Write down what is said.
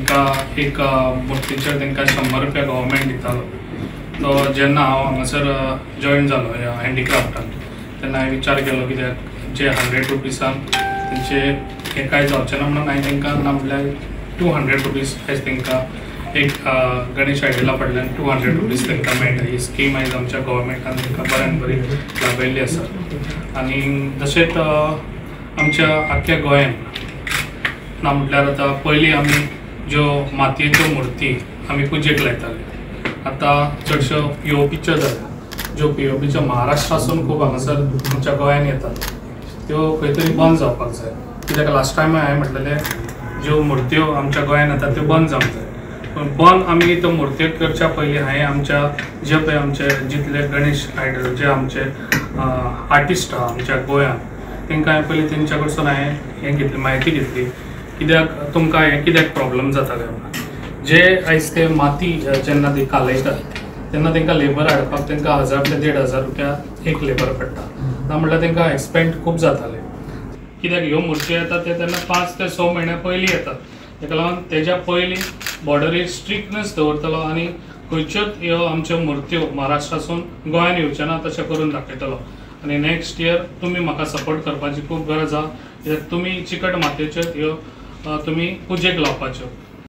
एक मूर्तीचेर तांकां 100 रुपया गव्हर्मेंट दितालो। तो जेन्ना हांव हांगासर जॉयन जालो ह्या हँडीक्राफ्टान तेन्ना हांवें विचार केलो कित्याक जे 100 रुपीसान तेंचे हें कांय जावचें ना म्हणून हांवें तांकां ना म्हणल्यार 200 रुपीज आयज तांकां एक गणेश आयडला फाटल्यान 200 रुपीज तांकां मेळटा। ही स्कीम आयज आमच्या गव्हर्मेंटान तांकां बऱ्यान बरी लाभयल्ली आसा। आनी तशेंच आमच्या आख्ख्या गोंयान ना म्हटल्यार आतां पयलीं आमी ज्यो मातयेच्यो मूर्ती आमी पुजेक लायताले आतां चडश्यो पीओपीच्यो जाल्या। ज्यो पीओपीच्यो महाराष्ट्रासून खूब हांगासर आमच्या गोंयान येतात त्यो खंय तरी बंद जावपाक जाय। कित्याक लास्ट टायम हांवें म्हटलेलें ज्यो मूर्त्यो आमच्या गोंयान येतात त्यो बंद जावंक जाय। पूण बंद आमी त्यो मूर्त्यो करच्या पयलीं हांवें आमच्या जे पळय आमचे जितले गणेश आयडल जे आमचे आर्टिस्ट आहा आमच्या गोंयान तांकां हांवें पयलीं तेंच्या कडसून हांवें हें घेतली म्हायती घेतली कित्याक तुमकां हें कित्याक प्रॉब्लम जाता काय जे आयज ते माती जेन्ना ती कालयतात तेन्ना तांकां लेबर हाडपाक तांकां 1000 ते 1500 रुपया एक लेबर पडटा। ना म्हणल्यार तांकां एक्सपेंड खूब जाताले कित्याक ह्यो मूर्ती येतात ते तेन्ना 5 ते 6 म्हयन्या पयलीं येतात। ताका लागून तेज्या पयलीं बॉर्डरीर स्ट्रिक्टनेस दवरतलो आनी खंयच्योच ह्यो आमच्यो मूर्त्यो महाराष्ट्रासून गोंयान येवच्यो ना तशें करून दाखयतलो। आनी नेक्स्ट इयर तुमी म्हाका सपोर्ट करपाची खूब गरज आहा कित्याक तुमी चिकट मातयेच्यो ह्यो तुमी पुजेक लावपाच्यो।